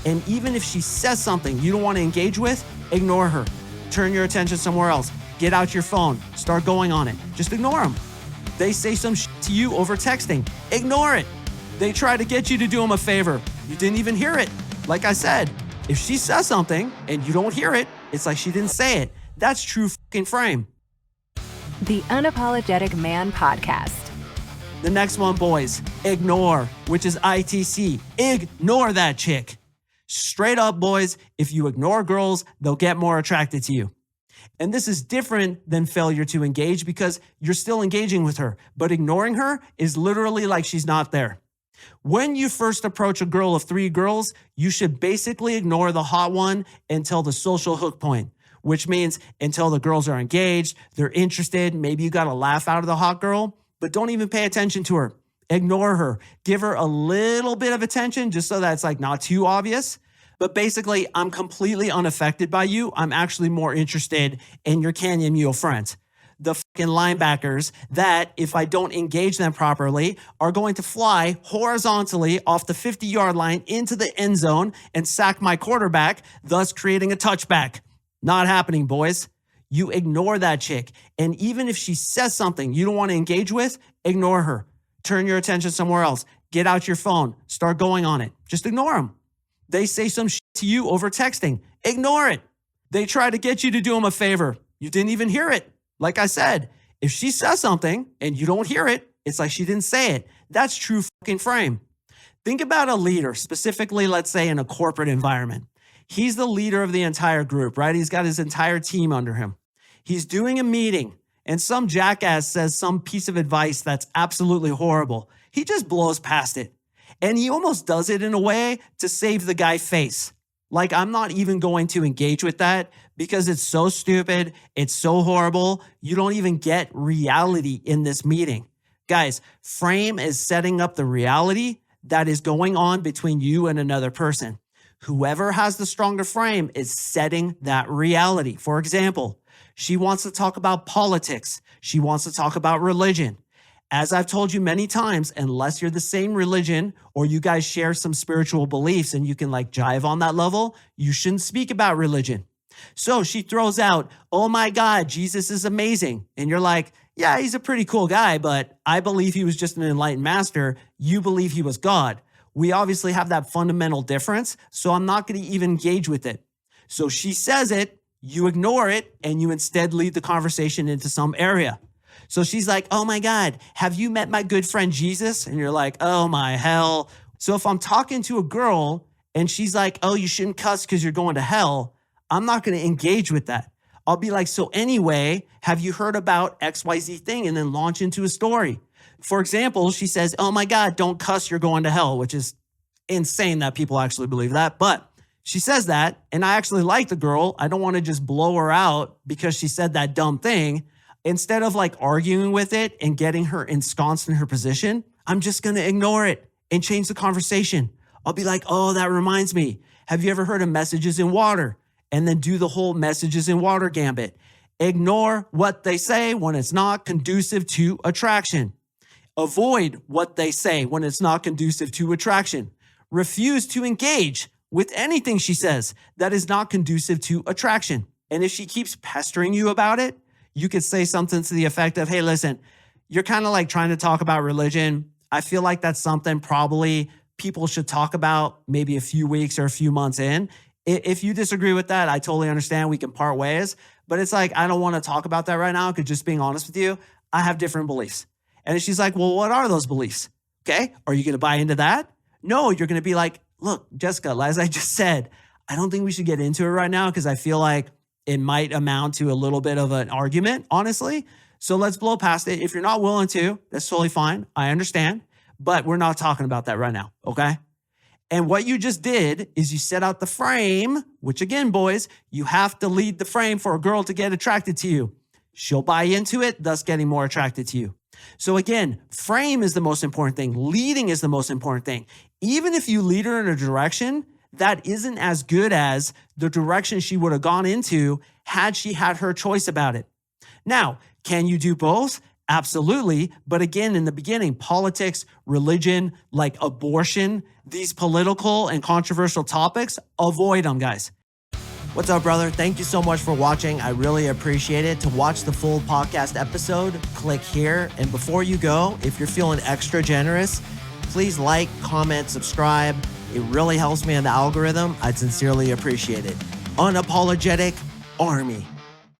And even if she says something you don't want to engage with, ignore her. Turn your attention somewhere else. Get out your phone. Start going on it. Just ignore them. They say some shit to you over texting. Ignore it. They try to get you to do them a favor. You didn't even hear it. Like I said, if she says something and you don't hear it, it's like she didn't say it. That's true fucking frame. The Unapologetic Man Podcast. The next one, boys, ignore, which is ITC. Ignore that chick. Straight up, boys, if you ignore girls, they'll get more attracted to you. And this is different than failure to engage because you're still engaging with her, but ignoring her is literally like she's not there. When you first approach a girl of 3 girls, you should basically ignore the hot one until the social hook point, which means until the girls are engaged, they're interested, maybe you got a laugh out of the hot girl, but don't even pay attention to her. Ignore her. Give her a little bit of attention just so that it's like not too obvious. But basically, I'm completely unaffected by you. I'm actually more interested in your Canyon Mule friends. The fucking linebackers that, if I don't engage them properly, are going to fly horizontally off the 50-yard line into the end zone and sack my quarterback, thus creating a touchback. Not happening, boys. You ignore that chick. And even if she says something you don't want to engage with, ignore her. Turn your attention somewhere else. Get out your phone. Start going on it. Just ignore them. They say some shit to you over texting. Ignore it. They try to get you to do them a favor. You didn't even hear it. Like I said, if she says something and you don't hear it, it's like she didn't say it. That's true fucking frame. Think about a leader, specifically, let's say in a corporate environment. He's the leader of the entire group, right? He's got his entire team under him. He's doing a meeting and some jackass says some piece of advice that's absolutely horrible. He just blows past it. And he almost does it in a way to save the guy face. Like, I'm not even going to engage with that because it's so stupid. It's so horrible. You don't even get reality in this meeting. Guys, frame is setting up the reality that is going on between you and another person. Whoever has the stronger frame is setting that reality. For example, she wants to talk about politics. She wants to talk about religion. As I've told you many times, unless you're the same religion or you guys share some spiritual beliefs and you can like jive on that level, you shouldn't speak about religion. So she throws out, oh my God, Jesus is amazing. And you're like, yeah, he's a pretty cool guy, but I believe he was just an enlightened master. You believe he was God. We obviously have that fundamental difference, so I'm not going to even engage with it. So she says it, you ignore it, and you instead lead the conversation into some area. So she's like, oh my God, have you met my good friend Jesus? And you're like, oh my hell. So if I'm talking to a girl and she's like, oh, you shouldn't cuss because you're going to hell, I'm not going to engage with that. I'll be like, so anyway, have you heard about XYZ thing? And then launch into a story. For example, she says, oh my God, don't cuss, you're going to hell, which is insane that people actually believe that. But she says that, and I actually like the girl. I don't want to just blow her out because she said that dumb thing. Instead of like arguing with it and getting her ensconced in her position, I'm just going to ignore it and change the conversation. I'll be like, oh, that reminds me. Have you ever heard of messages in water? And then do the whole messages in water gambit. Ignore what they say when it's not conducive to attraction. Avoid what they say when it's not conducive to attraction. Refuse to engage with anything she says that is not conducive to attraction. And if she keeps pestering you about it, you could say something to the effect of, hey, listen, you're kind of like trying to talk about religion. I feel like that's something probably people should talk about maybe a few weeks or a few months in. If you disagree with that, I totally understand. We can part ways. But it's like, I don't want to talk about that right now because just being honest with you, I have different beliefs. And she's like, well, what are those beliefs? Okay. Are you going to buy into that? No, you're going to be like, look, Jessica, as I just said, I don't think we should get into it right now because I feel like it might amount to a little bit of an argument, honestly. So let's blow past it. If you're not willing to, that's totally fine. I understand. But we're not talking about that right now. Okay. And what you just did is you set out the frame, which again, boys, you have to lead the frame for a girl to get attracted to you. She'll buy into it, thus getting more attracted to you. So again, frame is the most important thing. Leading is the most important thing. Even if you lead her in a direction that isn't as good as the direction she would have gone into had she had her choice about it. Now, can you do both? Absolutely. But again, in the beginning, politics, religion, like abortion, these political and controversial topics, avoid them, guys. What's up, brother? Thank you so much for watching. I really appreciate it. To watch the full podcast episode, click here. And before you go, if you're feeling extra generous, please like, comment, subscribe. It really helps me in the algorithm. I'd sincerely appreciate it. Unapologetic Army.